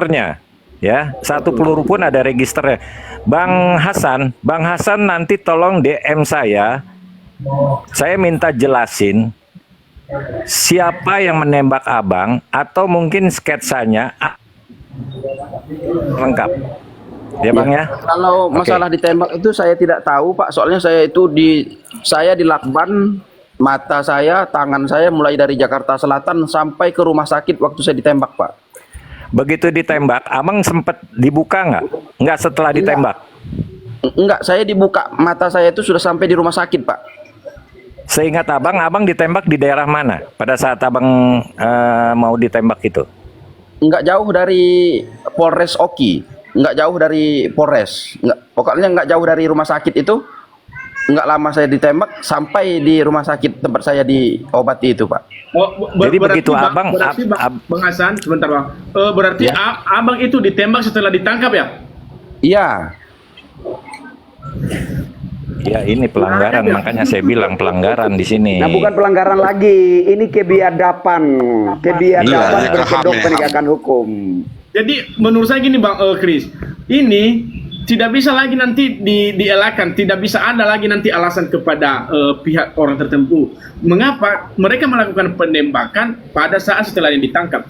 registernya. Ya, satu peluru pun ada registernya. Bang Hasan nanti tolong DM saya. Saya minta jelasin siapa yang menembak abang atau mungkin sketsanya lengkap. Ya bang ya. Kalau masalah ditembak itu saya tidak tahu Pak. Soalnya saya itu saya dilakban, mata saya, tangan saya mulai dari Jakarta Selatan sampai ke rumah sakit waktu saya ditembak Pak. Begitu ditembak, abang sempat dibuka nggak? Nggak setelah ditembak? Enggak, saya dibuka, mata saya itu sudah sampai di rumah sakit Pak. Seingat abang ditembak di daerah mana pada saat abang mau ditembak itu? Enggak jauh dari Polres Oki, enggak jauh dari Polres, pokoknya enggak jauh dari rumah sakit itu. Enggak lama saya ditembak sampai di rumah sakit tempat saya diobati itu Pak. Oh, jadi begitu abang, Bang Hasan, sebentar bang. Berarti ya. abang itu ditembak setelah ditangkap ya? Iya. Ya ini pelanggaran, makanya saya bilang pelanggaran di sini. Nah bukan pelanggaran lagi, ini kebiadaban berkedok penegakan hukum. Jadi menurut saya gini bang Chris, ini tidak bisa lagi nanti dielakkan, tidak bisa ada lagi nanti alasan kepada pihak orang tertentu. Mengapa mereka melakukan penembakan pada saat setelah yang ditangkap?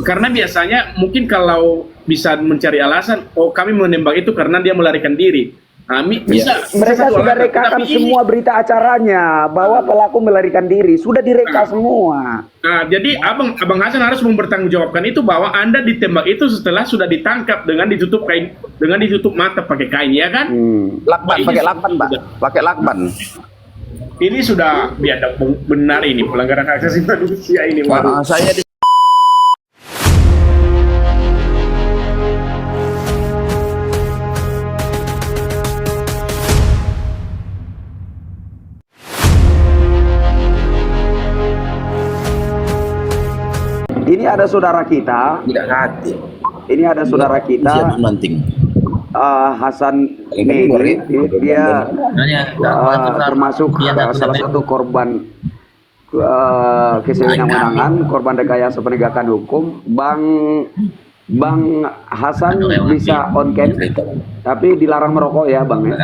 Karena biasanya mungkin kalau bisa mencari alasan, oh kami menembak itu karena dia melarikan diri. Mereka sudah rekakan semua berita acaranya bahwa pelaku melarikan diri, sudah direka semua. Nah, jadi abang Hasan harus mempertanggungjawabkan itu bahwa Anda ditembak itu setelah sudah ditangkap dengan ditutup kain, dengan ditutup mata pakai kain, ya kan? Lakban, pakai lakban, Pak. Pakai lakban. Ini sudah biadab benar ini pelanggaran hak asasi manusia ini. Saya Ini ada saudara kita. tidak hati. Ini ada saudara kita. Hasan Medi, dia termasuk salah satu korban kesewenang-wenangan, korban rekayasa penegakan hukum. Bang Hasan bisa on cam, tapi dilarang merokok ya bang ya.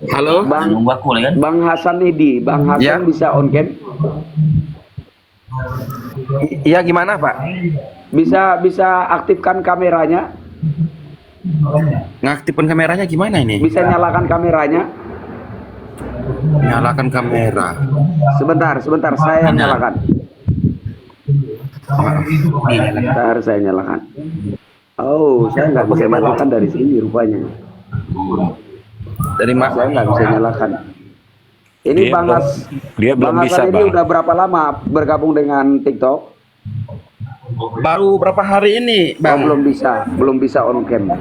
Halo, Bang Hasan Medi, Bang Hasan ya. bisa on cam? Iya gimana Pak? Bisa aktifkan kameranya? Ngaktifkan kameranya gimana ini? Bisa nyalakan kameranya? Nyalakan kamera. Sebentar, saya nyalakan. Bentar, saya nyalakan. Oh, saya nggak bisa nyalakan dari sini rupanya. Dari Mas Saya nggak bisa nyalakan. Ini dia belum Bang bisa Hasan ini bang. udah berapa lama bergabung dengan TikTok? baru berapa hari ini, Bang? Oh, belum bisa on cam.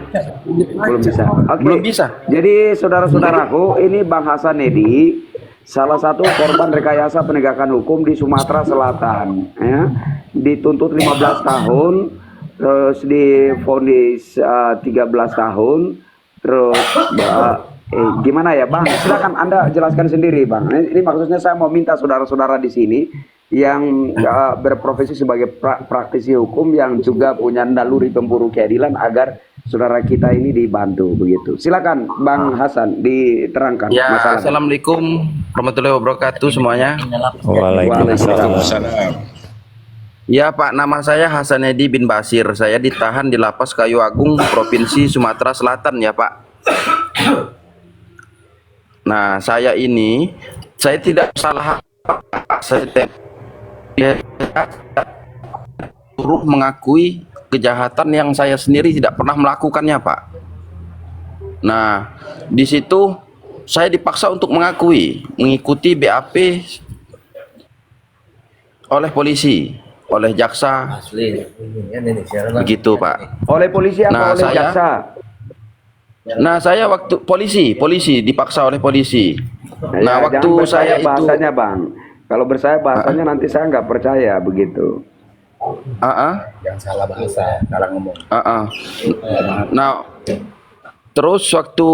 Belum bisa. Oke. Belum bisa. Jadi saudara-saudaraku, ini Bang Hasan Medi, salah satu korban rekayasa penegakan hukum di Sumatera Selatan, ya. Dituntut 15 tahun, terus divonis 13 tahun, terus gimana ya, Bang? Silakan Anda jelaskan sendiri, Bang. Ini maksudnya saya mau minta saudara-saudara di sini yang berprofesi sebagai praktisi hukum yang juga punya naluri pemburu keadilan agar saudara kita ini dibantu begitu. Silakan Bang Hasan diterangkan Ya, masalah. Assalamualaikum warahmatullahi wabarakatuh semuanya. Waalaikumsalam. Ya Pak, nama saya Hasan Edi bin Basir. Saya ditahan di Lapas Kayu Agung, Provinsi Sumatera Selatan ya Pak. Nah, saya tidak salah apa. Saya turut mengakui kejahatan yang saya sendiri tidak pernah melakukannya, Pak. Nah, di situ saya dipaksa untuk mengikuti BAP oleh polisi, oleh jaksa. Begitu, Pak. Oleh polisi atau oleh jaksa? Nah, saya waktu polisi dipaksa oleh polisi. Nah, waktu saya itu bahasanya, Bang. Kalau bersaya bahasanya nanti saya nggak percaya begitu. Jangan salah bahasa, salah ngomong. Nah, terus waktu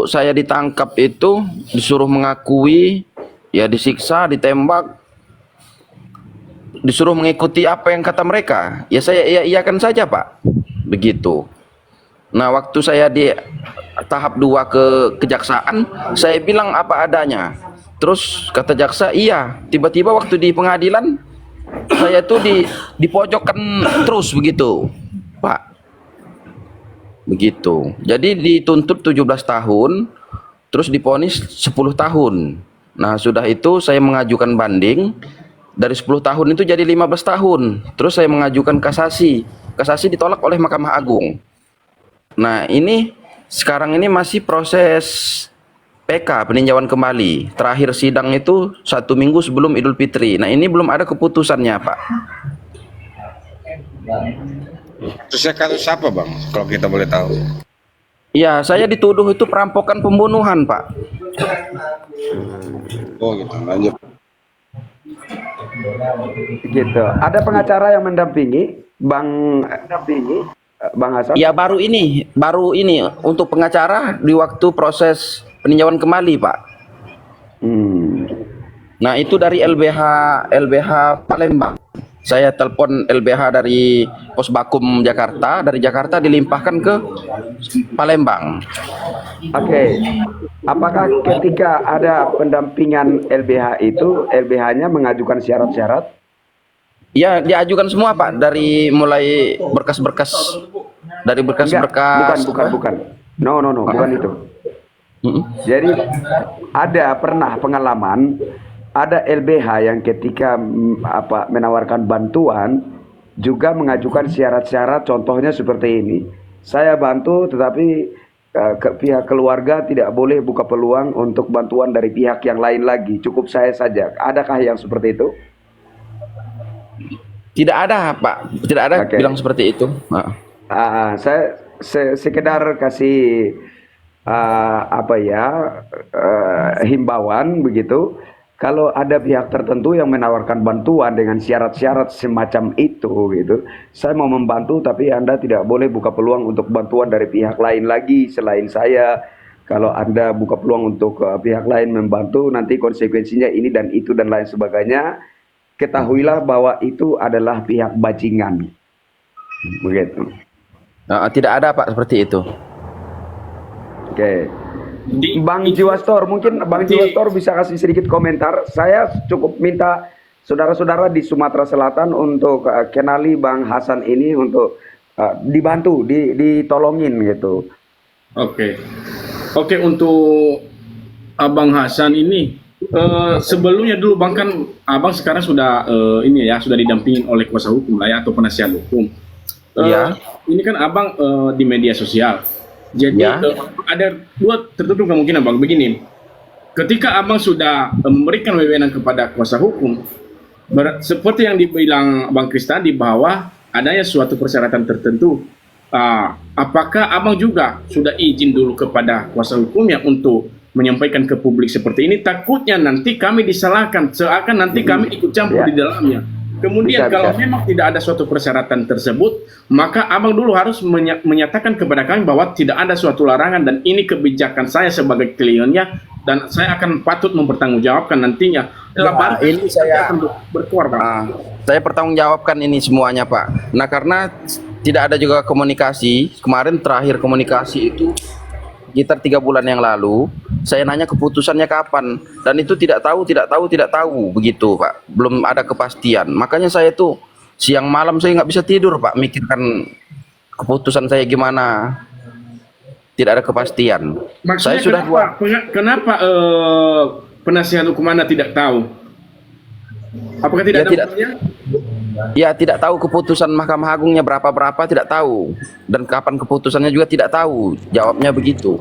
saya ditangkap itu disuruh mengakui, ya disiksa, ditembak. disuruh mengikuti apa yang kata mereka, ya saya iya-iyakan saja, Pak. Begitu. Nah, waktu saya di tahap 2 ke kejaksaan, saya bilang apa adanya. Terus kata jaksa, iya. Tiba-tiba waktu di pengadilan, saya tuh dipojokkan terus begitu, Pak. Begitu. Jadi dituntut 17 tahun, terus divonis 10 tahun. Nah, sudah itu saya mengajukan banding. Dari 10 tahun itu jadi 15 tahun. Terus saya mengajukan kasasi. Kasasi ditolak oleh Mahkamah Agung. Nah, ini sekarang ini masih proses PK, peninjauan kembali. Terakhir sidang itu 1 minggu sebelum Idul Fitri. Nah, ini belum ada keputusannya, Pak. Terusnya kasus apa bang? Kalau kita boleh tahu. Iya, saya dituduh itu perampokan pembunuhan, Pak. Oh gitu, lanjut. Gitu. Ada pengacara yang mendampingi Bang Hasan? Ya baru ini untuk pengacara di waktu proses peninjauan kembali, Pak. Nah, itu dari LBH Palembang. Saya telepon LBH dari Posbakum Jakarta, dari Jakarta dilimpahkan ke Palembang. Oke. Apakah ketika ada pendampingan LBH itu, LBH-nya mengajukan syarat-syarat? Ya, diajukan semua, Pak, dari mulai berkas-berkas, dari berkas-berkas. Bukan. No, bukan itu. Jadi ada pernah pengalaman ada LBH yang ketika menawarkan bantuan juga mengajukan syarat-syarat, contohnya seperti ini. Saya bantu tetapi pihak keluarga tidak boleh buka peluang untuk bantuan dari pihak yang lain lagi, cukup saya saja. Adakah yang seperti itu? Tidak ada, Pak. Tidak ada bilang seperti itu. Saya sekedar kasih himbauan begitu. Kalau ada pihak tertentu yang menawarkan bantuan dengan syarat-syarat semacam itu gitu, saya mau membantu tapi Anda tidak boleh buka peluang untuk bantuan dari pihak lain lagi selain saya. Kalau Anda buka peluang untuk pihak lain membantu, nanti konsekuensinya ini dan itu dan lain sebagainya. Ketahuilah bahwa itu adalah pihak bajingan. Begitu. Tidak ada, Pak, seperti itu. Oke. Bang Jiwastor, mungkin Bang Jiwastor bisa kasih sedikit komentar. Saya cukup minta saudara-saudara di Sumatera Selatan untuk kenali Bang Hasan ini untuk dibantu, ditolongin gitu. Oke, untuk Abang Hasan ini sebelumnya dulu Bang kan Abang sekarang sudah sudah didampingin oleh kuasa hukum lah ya, atau penasihat hukum. Ini kan Abang di media sosial. Jadi ada dua tertutup kemungkinan, Bang. Begini, ketika Abang sudah memberikan wewenang kepada kuasa hukum, seperti yang dibilang Bang Kris tadi bahwa adanya suatu persyaratan tertentu, apakah Abang juga sudah izin dulu kepada kuasa hukumnya untuk menyampaikan ke publik seperti ini? Takutnya nanti kami disalahkan, seakan nanti kami ikut campur di dalamnya. Kemudian kalau memang tidak ada suatu persyaratan tersebut, maka Abang dulu harus menyatakan kepada kami bahwa tidak ada suatu larangan dan ini kebijakan saya sebagai kliennya dan saya akan patut mempertanggungjawabkan nantinya. Ini saya akan berkeluar, Pak. Saya pertanggungjawabkan ini semuanya, Pak. Nah, karena tidak ada juga komunikasi, kemarin terakhir komunikasi itu sekitar 3 bulan yang lalu, saya nanya keputusannya kapan, dan itu tidak tahu begitu, Pak. Belum ada kepastian. Makanya saya tuh siang malam saya nggak bisa tidur, Pak, mikirkan keputusan saya gimana. Tidak ada kepastian. Maksudnya saya sudah kenapa penasihat hukum Anda tidak tahu? Apakah tidak ada buktinya? Ya, tidak tahu keputusan Mahkamah Agungnya berapa tidak tahu, dan kapan keputusannya juga tidak tahu. Jawabnya begitu.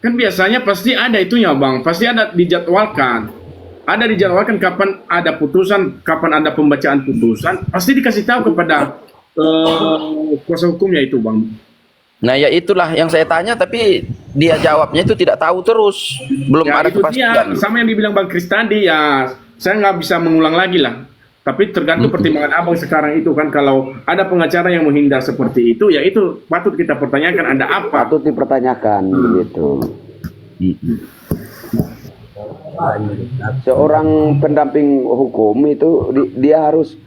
Kan biasanya pasti ada itunya, Bang. Pasti ada dijadwalkan. Ada dijadwalkan kapan ada putusan, kapan ada pembacaan putusan. Pasti dikasih tahu kepada kuasa hukumnya itu, Bang. Nah, ya itulah yang saya tanya, tapi dia jawabnya itu tidak tahu terus. Belum ada kepastian. Sama yang dibilang Bang Kris tadi, ya saya nggak bisa mengulang lagi lah. Tapi tergantung pertimbangan Abang sekarang itu kan, kalau ada pengacara yang menghindar seperti itu, ya itu patut kita pertanyakan ada apa. Patut dipertanyakan gitu. Seorang pendamping hukum itu dia harus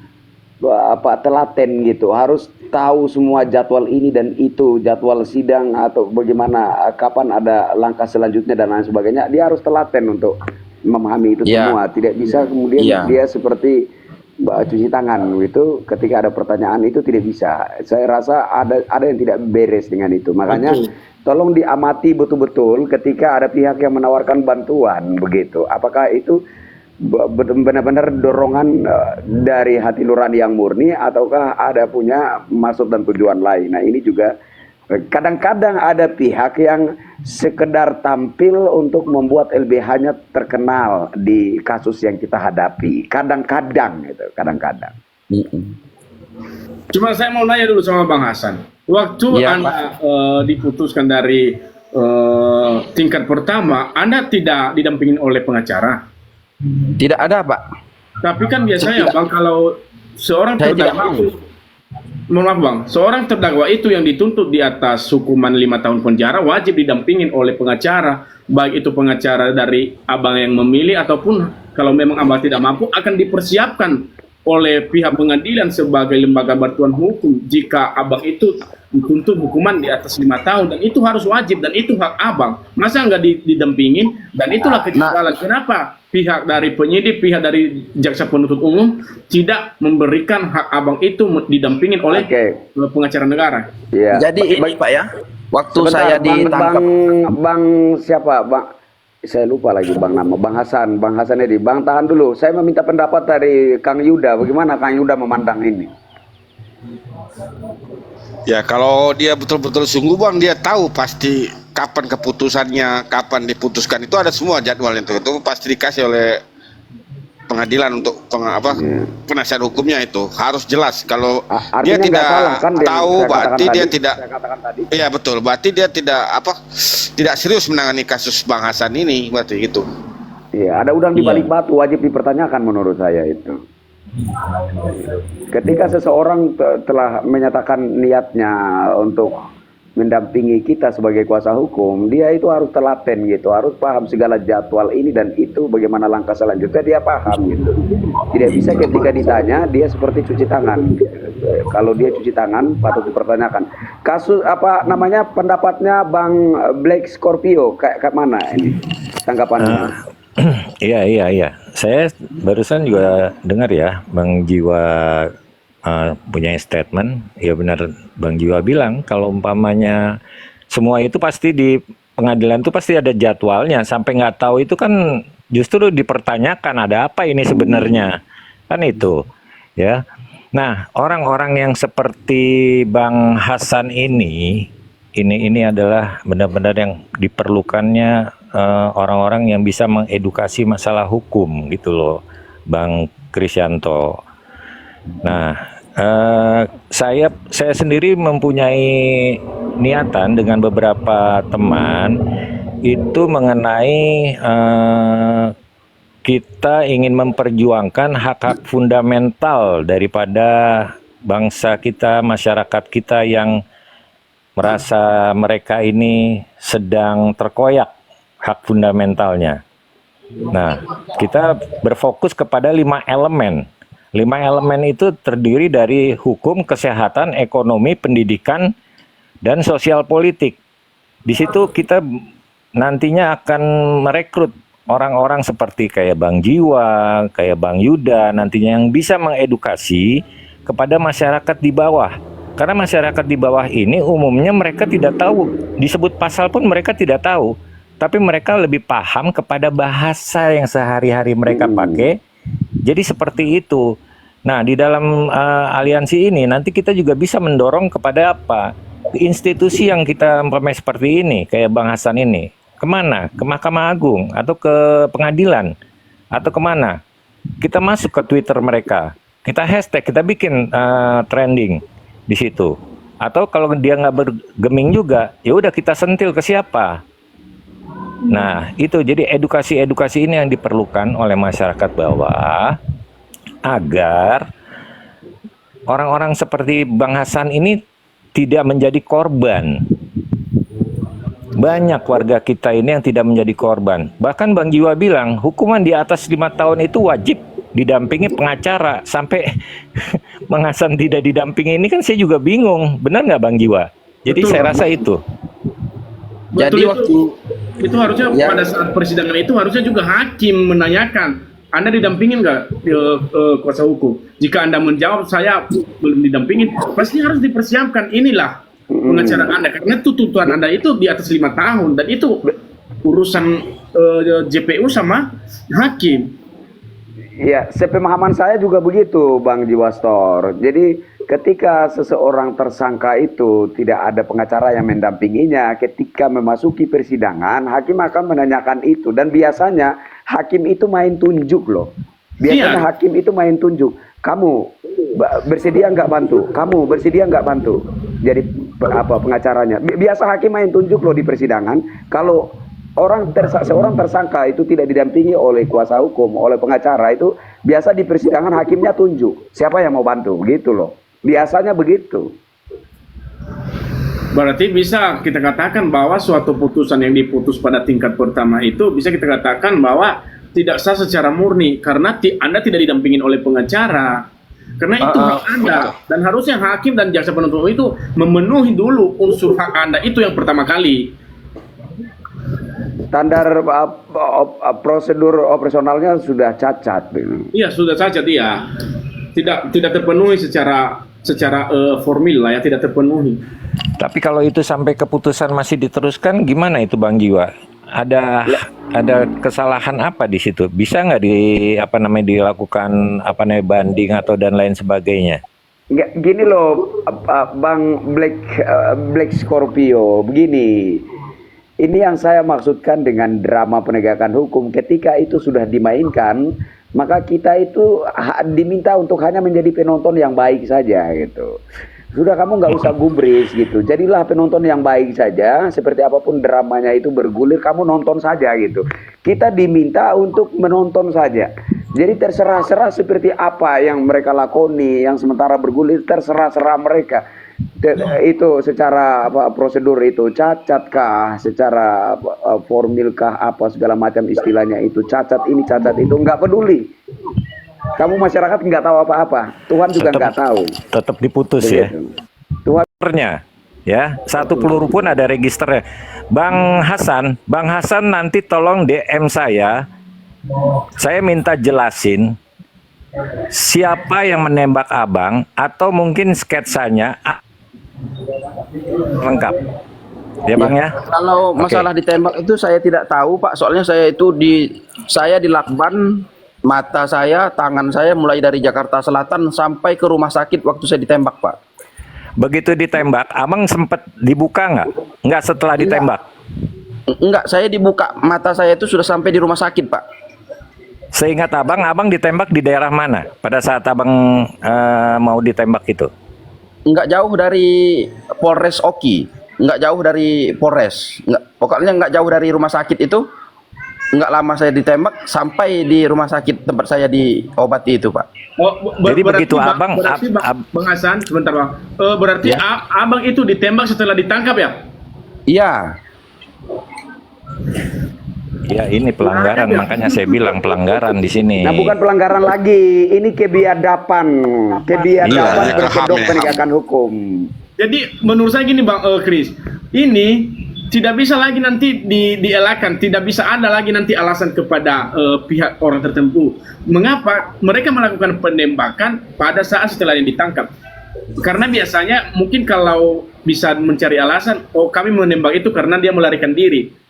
telaten gitu, harus tahu semua jadwal ini dan itu, jadwal sidang atau bagaimana, kapan ada langkah selanjutnya dan lain sebagainya. Dia harus telaten untuk memahami itu Ya. semua. Tidak bisa kemudian Iya. dia seperti cuci tangan gitu ketika ada pertanyaan, itu tidak bisa. Saya rasa ada yang tidak beres dengan itu. Makanya tolong diamati betul-betul ketika ada pihak yang menawarkan bantuan begitu. Apakah itu benar-benar dorongan dari hati nurani yang murni, ataukah ada punya maksud dan tujuan lain. Nah, ini juga kadang-kadang ada pihak yang sekedar tampil untuk membuat LBH-nya terkenal di kasus yang kita hadapi. Kadang-kadang itu, kadang-kadang. Cuma saya mau nanya dulu sama Bang Hasan. Waktu Iya, Anda diputuskan dari tingkat pertama, Anda tidak didampingin oleh pengacara. Tidak ada, Pak. Tapi kan biasanya Bang, kalau seorang Saya tidak terdakwa mau. itu, mohon maaf Bang, seorang terdakwa itu yang dituntut di atas hukuman 5 tahun penjara wajib didampingin oleh pengacara, baik itu pengacara dari abang yang memilih ataupun kalau memang abang tidak mampu akan dipersiapkan oleh pihak pengadilan sebagai lembaga bantuan hukum jika abang itu dituntut hukuman di atas 5 tahun, dan itu harus wajib dan itu hak abang. Masa nggak didampingin? Dan itulah kejanggalan kenapa pihak dari penyidik, pihak dari jaksa penuntut umum tidak memberikan hak abang itu didampingin oleh pengacara negara. Ya. Jadi ini, Pak ya, waktu Sebentar, saya ditangkap. Bang siapa? Bang, saya lupa lagi Bang nama. Bang Hasan ini. Bang, tahan dulu. Saya meminta pendapat dari Kang Yuda. Bagaimana Kang Yuda memandang ini? Ya kalau dia betul-betul sungguh bang, dia tahu pasti kapan keputusannya, kapan diputuskan, itu ada semua jadwal itu pasti dikasih oleh pengadilan untuk penasihat hukumnya, itu harus jelas. Kalau dia Artinya tidak nggak salah, kan, tahu, saya berarti katakan dia tadi. tidak. Saya katakan tadi. Iya betul, berarti dia tidak serius menangani kasus Bang Hasan ini, berarti gitu. Iya, ada udang di balik batu, wajib dipertanyakan menurut saya itu. Ketika seseorang telah menyatakan niatnya untuk mendampingi kita sebagai kuasa hukum, dia itu harus telaten gitu, harus paham segala jadwal ini dan itu, bagaimana langkah selanjutnya dia paham gitu. Tidak bisa ketika ditanya dia seperti cuci tangan. Kalau dia cuci tangan patut dipertanyakan. Kasus apa namanya, pendapatnya Bang Black Scorpio kayak mana ini tanggapannya? Iya. Saya barusan juga dengar ya, Bang Jiwa punya statement. Ya benar, Bang Jiwa bilang kalau umpamanya semua itu pasti di pengadilan itu pasti ada jadwalnya. Sampai nggak tahu itu kan justru dipertanyakan ada apa ini sebenarnya. Kan itu, ya. Nah, orang-orang yang seperti Bang Hasan ini adalah benar-benar yang diperlukannya orang-orang yang bisa mengedukasi masalah hukum gitu loh, Bang Krisyanto. Nah, saya sendiri mempunyai niatan dengan beberapa teman itu mengenai kita ingin memperjuangkan hak-hak fundamental daripada bangsa kita, masyarakat kita yang merasa mereka ini sedang terkoyak hak fundamentalnya. Nah, kita berfokus kepada 5 elemen. 5 elemen itu terdiri dari hukum, kesehatan, ekonomi, pendidikan, dan sosial politik. Di situ kita nantinya akan merekrut orang-orang seperti kayak Bang Jiwa, kayak Bang Yuda, nantinya yang bisa mengedukasi kepada masyarakat di bawah. Karena masyarakat di bawah ini umumnya mereka tidak tahu, disebut pasal pun mereka tidak tahu. Tapi mereka lebih paham kepada bahasa yang sehari-hari mereka pakai. Jadi seperti itu. Nah, di dalam aliansi ini nanti kita juga bisa mendorong kepada apa? Institusi yang kita umpamanya seperti ini, kayak Bang Hasan ini. Kemana? Ke Mahkamah Agung atau ke pengadilan? Atau kemana? Kita masuk ke Twitter mereka. Kita hashtag, kita bikin trending di situ. Atau kalau dia nggak bergeming juga, ya udah kita sentil ke siapa? Nah, itu jadi edukasi ini yang diperlukan oleh masyarakat bawah agar orang-orang seperti Bang Hasan ini tidak menjadi korban. Banyak warga kita ini yang tidak menjadi korban. Bahkan Bang Jiwa bilang hukuman di atas 5 tahun itu wajib didampingi pengacara sampai Bang Hasan tidak didampingi ini kan saya juga bingung, benar nggak Bang Jiwa? Jadi Betul, saya Bang. rasa itu. Jadi waktu itu harusnya Ya. pada saat persidangan itu harusnya juga hakim menanyakan, Anda didampingin nggak kuasa hukum? Jika Anda menjawab saya belum didampingin, pasti harus dipersiapkan inilah pengacara Anda karena tuntutan Anda itu di atas 5 tahun dan itu urusan JPU sama hakim. Ya, sepemahaman saya juga begitu, Bang Jiwastor. Jadi ketika seseorang tersangka itu tidak ada pengacara yang mendampinginya, ketika memasuki persidangan, hakim akan menanyakan itu. Dan biasanya hakim itu main tunjuk loh. Biasanya Iya. hakim itu main tunjuk. Kamu bersedia nggak bantu? Kamu bersedia nggak bantu? Jadi apa pengacaranya? Biasa hakim main tunjuk loh di persidangan. Kalau seorang tersangka itu tidak didampingi oleh kuasa hukum, oleh pengacara itu biasa di persidangan hakimnya tunjuk siapa yang mau bantu, gitu loh. Biasanya begitu. Berarti bisa kita katakan bahwa suatu putusan yang diputus pada tingkat pertama itu bisa kita katakan bahwa tidak sah secara murni karena Anda tidak didampingin oleh pengacara. Karena itu hak Anda dan harusnya hakim dan jaksa penuntut umum itu memenuhi dulu unsur hak Anda itu yang pertama kali. Standar prosedur operasionalnya sudah cacat. Iya sudah saja dia tidak terpenuhi secara formil lah ya, tidak terpenuhi. Tapi kalau itu sampai keputusan masih diteruskan, gimana itu Bang Jiwa? Ada kesalahan apa di situ? Bisa nggak dilakukan banding atau dan lain sebagainya? Nggak, gini loh, Bang Black Scorpio, begini. Ini yang saya maksudkan dengan drama penegakan hukum. Ketika itu sudah dimainkan, maka kita itu diminta untuk hanya menjadi penonton yang baik saja gitu. Sudah, kamu nggak usah gubris gitu. Jadilah penonton yang baik saja. Seperti apapun dramanya itu bergulir, kamu nonton saja gitu. Kita diminta untuk menonton saja. Jadi terserah-serah seperti apa yang mereka lakoni, yang sementara bergulir terserah-serah mereka. Itu secara prosedur itu cacatkah, secara formilkah, apa segala macam istilahnya itu cacat ini cacat itu, nggak peduli. Kamu masyarakat nggak tahu apa-apa, Tuhan juga nggak tahu. Tetap diputus ya. Tuhan Ya, satu peluru pun ada registernya. Bang Hasan nanti tolong DM saya. Saya minta jelasin siapa yang menembak abang atau mungkin sketsanya lengkap. Ya Bang ya. Kalau masalah ditembak itu saya tidak tahu Pak, soalnya saya di Lakban, mata saya, tangan saya mulai dari Jakarta Selatan sampai ke rumah sakit waktu saya ditembak Pak. Begitu ditembak, abang sempat dibuka nggak? Nggak setelah ditembak? Enggak, saya dibuka, mata saya itu sudah sampai di rumah sakit Pak. Seingat abang ditembak di daerah mana pada saat abang mau ditembak itu? Enggak jauh dari Polres Oki, enggak jauh dari Polres, pokoknya enggak jauh dari rumah sakit itu. Enggak lama saya ditembak sampai di rumah sakit tempat saya diobati itu Pak. Jadi begitu abang, Bang Hasan, sebentar Bang. Berarti abang itu ditembak setelah ditangkap ya? Iya. Ya ini pelanggaran, makanya saya bilang pelanggaran di sini. Nah, bukan pelanggaran lagi, ini kebiadaban berkedok penegakan hukum. Jadi menurut saya gini Bang Chris, ini tidak bisa lagi nanti dielakkan, tidak bisa ada lagi nanti alasan kepada pihak orang tertentu. Mengapa mereka melakukan penembakan pada saat setelah yang ditangkap? Karena biasanya mungkin kalau bisa mencari alasan, oh kami menembak itu karena dia melarikan diri.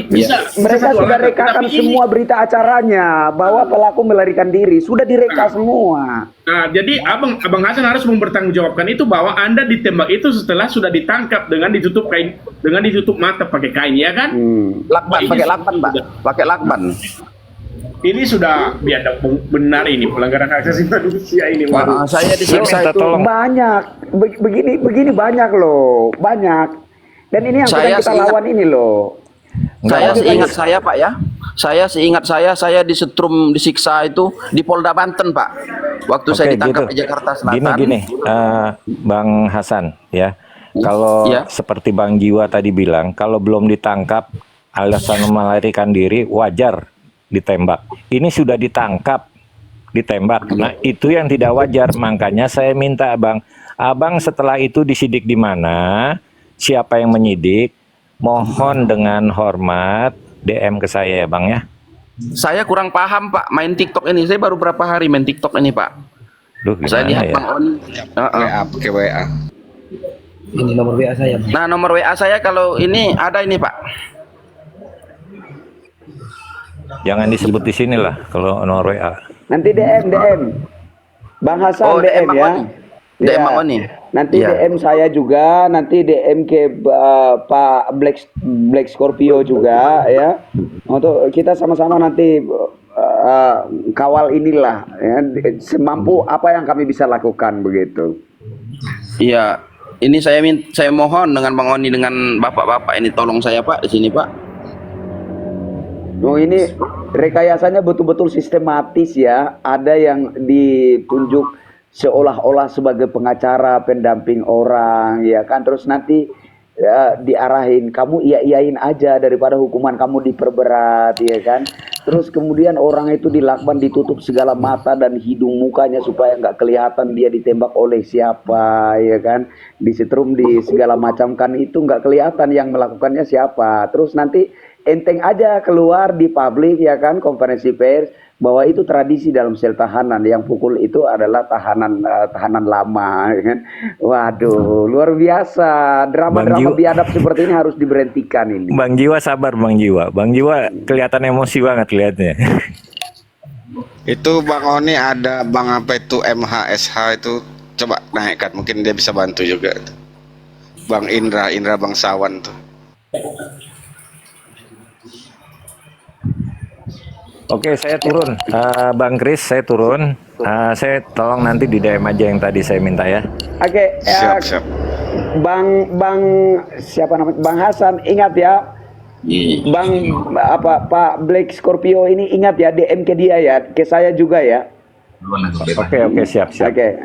Bisa, mereka sudah rekakan semua berita acaranya bahwa pelaku melarikan diri, sudah direka semua. Nah, jadi Abang Hasan harus mempertanggungjawabkan itu bahwa Anda ditembak itu setelah sudah ditangkap dengan ditutup kain, dengan ditutup mata pakai kain, ya kan? Lakban, pakai lakban Pak, pakai lakban. Ini sudah biadab benar ini pelanggaran hak asasi manusia ini. Pak, saya disiksa itu banyak, begini banyak loh, banyak. Dan ini yang sedang kita lawan ini loh. Saya seingat saya Pak ya, saya disetrum disiksa itu di Polda Banten Pak. Waktu saya ditangkap di Jakarta Selatan. Gini, Bang Hasan ya. Kalau seperti Bang Jiwa tadi bilang, kalau belum ditangkap alasan melarikan diri wajar ditembak. Ini sudah ditangkap, ditembak. Nah, itu yang tidak wajar. Makanya saya minta Abang setelah itu disidik di mana, siapa yang menyidik, mohon dengan hormat DM ke saya ya Bang ya. Saya kurang paham Pak main TikTok ini. Saya baru berapa hari main TikTok ini Pak. Duh, Saya gimana lihat ya? Bang Oni. WA, pakai WA. Ini nomor WA saya. Nah, nomor WA saya kalau ini ada ini Pak. Jangan disebut di sini lah kalau nomor WA. Nanti DM. Bang Hasan Oh, DM Bang ya. Oni. DM Bang Oni. Nanti Iya. DM saya juga, nanti DM ke Pak Black Scorpio juga ya. Untuk kita sama-sama nanti kawal inilah ya, semampu apa yang kami bisa lakukan begitu. Iya. Ini saya mohon dengan Bang Oni dengan bapak-bapak ini tolong saya Pak di sini Pak. Oh ini rekayasanya betul-betul sistematis ya. Ada yang ditunjuk seolah-olah sebagai pengacara, pendamping orang, ya kan. Terus nanti ya, diarahin, kamu iya-iyain aja daripada hukuman kamu diperberat, ya kan. Terus kemudian orang itu dilakban, ditutup segala mata dan hidung mukanya supaya nggak kelihatan dia ditembak oleh siapa, ya kan. Disetrum di segala macam kan itu nggak kelihatan yang melakukannya siapa. Terus nanti enteng aja keluar di publik ya kan, konferensi pers bahwa itu tradisi dalam sel tahanan, yang pukul itu adalah tahanan lama ya kan. Waduh, luar biasa, drama-drama biadab seperti ini harus diberhentikan ini. Bang Jiwa sabar Bang Jiwa. Bang Jiwa kelihatan emosi banget lihatnya. Itu Bang Oni ada Bang apa itu MHSH itu coba naikkan, mungkin dia bisa bantu juga. Bang Indra Bangsawan tuh. Oke, saya turun. Bang Kris, saya turun. Saya tolong nanti di DM aja yang tadi saya minta ya. Oke, Siap. Bang siapa namanya? Bang Hasan, ingat ya. Bang Pak Black Scorpio ini ingat ya, DM ke dia ya, ke saya juga ya. Oke, siap. Oke.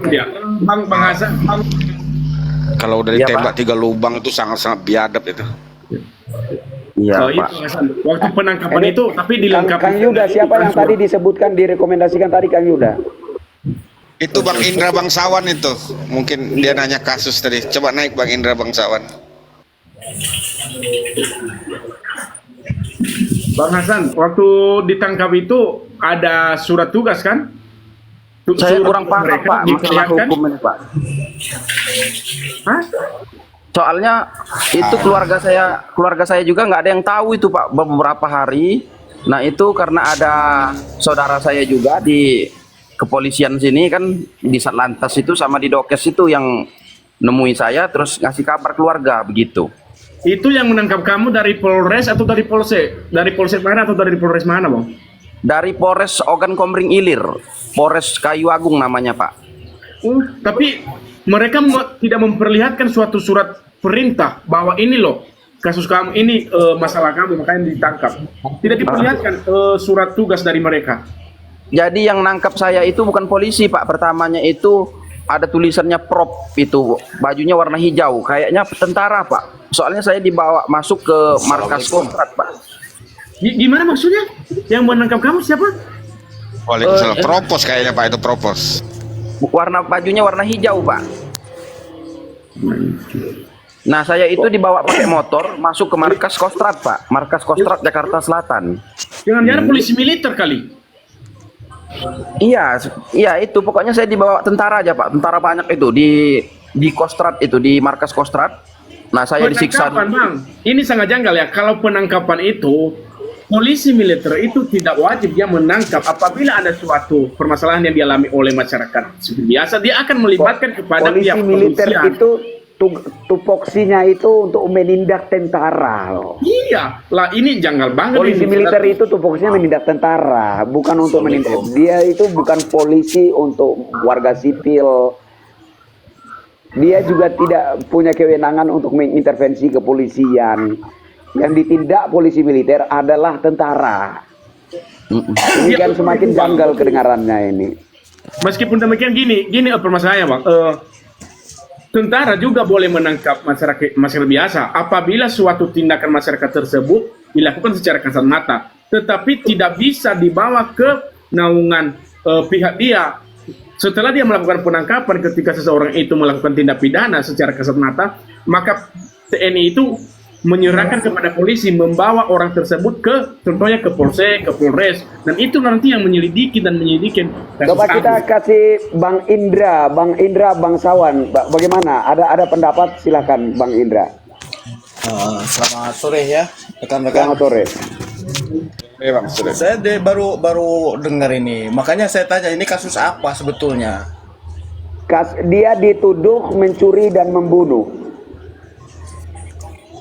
Ya, Bang Hasan, Kalau udah Iya, ditembak 3 lubang itu sangat-sangat biadab itu. Iya itu Pak. Bang Hasan. Waktu penangkapan Ini itu, tapi dilengkapi. Kang Yuda, siapa yang tadi disebutkan, direkomendasikan tadi Kang Yuda? Itu Bang Indra Bangsawan itu. Mungkin dia nanya kasus tadi. Coba naik Bang Indra Bangsawan. Bang Hasan, waktu ditangkap itu ada surat tugas kan? Saya Surat kurang paham mereka Pak masalah diperlihatkan? hukum ini Pak. Hah? Soalnya itu keluarga saya juga nggak ada yang tahu itu Pak beberapa hari. Nah itu karena ada saudara saya juga di kepolisian sini kan, di Satlantas itu sama di Dokes itu yang nemui saya terus ngasih kabar keluarga begitu. Itu yang menangkap kamu dari Polres atau dari Polsek? Dari Polsek mana atau dari Polres mana, Bang? Dari Polres Ogan Komering Ilir, Polres Kayu Agung namanya Pak. Tapi mereka tidak memperlihatkan suatu surat perintah bahwa ini loh kasus kamu, ini masalah kamu makanya ditangkap. Tidak diperlihatkan surat tugas dari mereka. Jadi yang nangkap saya itu bukan polisi Pak, pertamanya itu ada tulisannya prop, itu bajunya warna hijau, kayaknya tentara Pak. Soalnya saya dibawa masuk ke markas Kostrat Pak. Gimana maksudnya? Yang menangkap kamu siapa? Waalaikumsalam. Propos kayaknya Pak, itu propos. Bajunya warna hijau Pak. Nah saya itu dibawa pakai motor masuk ke markas Kostrat Pak, markas Kostrat Jakarta Selatan. Jangan-jangan polisi militer kali. Iya itu pokoknya saya dibawa tentara aja Pak, tentara banyak itu di Kostrat itu, di markas Kostrat. Nah saya disiksa. Penangkapan, Bang. Ini sangat janggal ya. Kalau penangkapan itu, polisi militer itu tidak wajib dia menangkap apabila ada suatu permasalahan yang dialami oleh masyarakat seperti biasa. Dia akan melibatkan kepada Polisi pihak militer kepolisian. itu tupoksinya itu untuk menindak tentara loh. Iya, lah ini janggal banget. Polisi ini. militer itu tupoksinya menindak tentara, bukan untuk menindak. Dia itu bukan polisi untuk warga sipil. Dia juga tidak punya kewenangan untuk mengintervensi kepolisian. Yang ditindak polisi militer adalah tentara. Ini kan semakin janggal kedengarannya ini. Meskipun demikian gini permasalahannya Bang. tentara juga boleh menangkap masyarakat biasa apabila suatu tindakan masyarakat tersebut dilakukan secara kasat mata, tetapi tidak bisa dibawa ke naungan pihak dia. Setelah dia melakukan penangkapan, ketika seseorang itu melakukan tindak pidana secara kasat mata, maka TNI itu menyerahkan kepada polisi, membawa orang tersebut ke, contohnya ke Polsek, ke Polres, dan itu nanti yang menyelidiki dan menyidikin kasus. Coba kita kasih Bang Indra, Bangsawan, bagaimana? Ada pendapat? Silakan Bang Indra. Selamat sore ya rekan-rekan. Selamat sore. Bang, sudah. Saya baru dengar ini, makanya saya tanya ini kasus apa sebetulnya? Dia dituduh mencuri dan membunuh.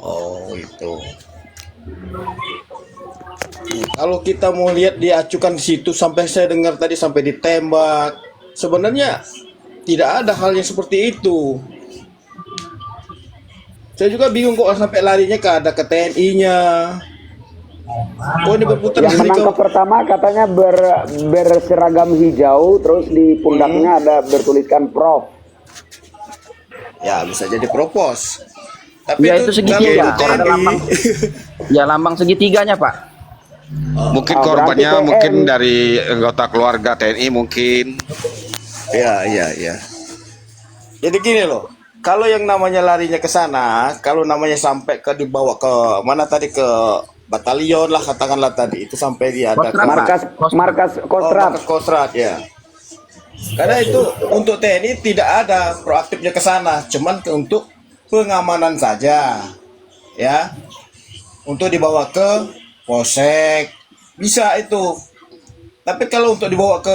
Oh itu. Kalau kita mau lihat diacukan di situ, sampai saya dengar tadi sampai ditembak. Sebenarnya tidak ada hal yang seperti itu. Saya juga bingung kok sampai larinya ke TNI-nya. Oh ini berputar Yang menangkap pertama katanya berseragam hijau, terus di pundaknya ada bertuliskan Prof. Ya bisa jadi propos. Tapi Ya itu segitiga, kalau ada TNI, lambang. Ya lambang segitiganya, Pak. Mungkin Oh, korbannya berarti mungkin TNI. dari anggota keluarga TNI mungkin. ya. Jadi gini loh, kalau yang namanya larinya ke sana, kalau namanya sampai ke dibawa ke mana tadi, ke batalion lah katakanlah tadi, itu sampai dia ada Kostrat, Pak. Markas Kostrat. markas Kostrat ya. Karena itu untuk TNI tidak ada proaktifnya ke sana, cuman untuk pengamanan saja, ya. Untuk dibawa ke Polsek bisa itu. Tapi kalau untuk dibawa ke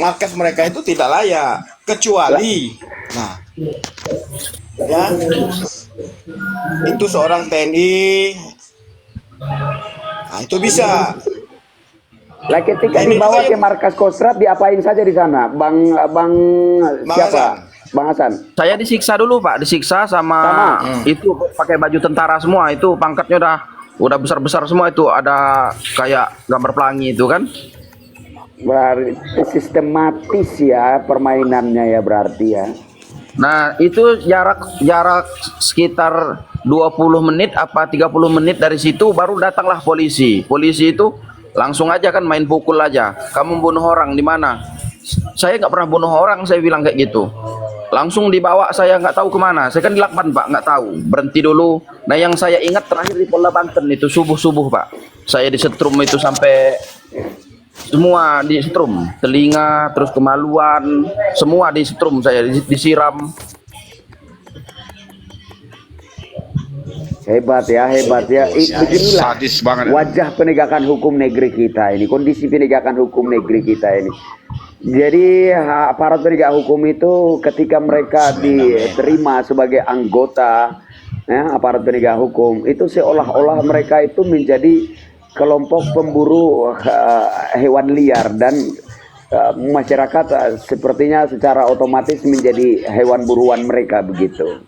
markas mereka itu tidak layak, kecuali, nah, ya, itu seorang TNI, nah itu bisa. Lah ketika Ini dibawa juga ke yang- markas Kostrat diapain saja di sana? Bang siapa? Hasan. Bang Hasan. Saya disiksa dulu, Pak, disiksa sama itu pakai baju tentara semua, itu pangkatnya udah besar-besar semua, itu ada kayak gambar pelangi itu kan. Berarti sistematis ya permainannya ya berarti ya. Nah, itu jarak sekitar 20 menit apa 30 menit dari situ baru datanglah polisi. Polisi itu langsung aja kan main pukul aja. Kamu bunuh orang di mana? Saya nggak pernah bunuh orang, saya bilang kayak gitu. Langsung dibawa, saya nggak tahu kemana. Saya kan di Lakban, Pak, nggak tahu. Berhenti dulu. Nah, yang saya ingat terakhir di Polda Banten itu subuh-subuh, Pak. Saya disetrum itu sampai semua disetrum, telinga, terus kemaluan, semua disetrum, saya disiram. Hebat ya. Beginilah Sadis banget. wajah penegakan hukum negeri kita ini, kondisi penegakan hukum negeri kita ini. Jadi aparat penegak hukum itu ketika mereka diterima sebagai anggota ya, aparat penegak hukum itu seolah-olah mereka itu menjadi kelompok pemburu hewan liar dan masyarakat sepertinya secara otomatis menjadi hewan buruan mereka begitu.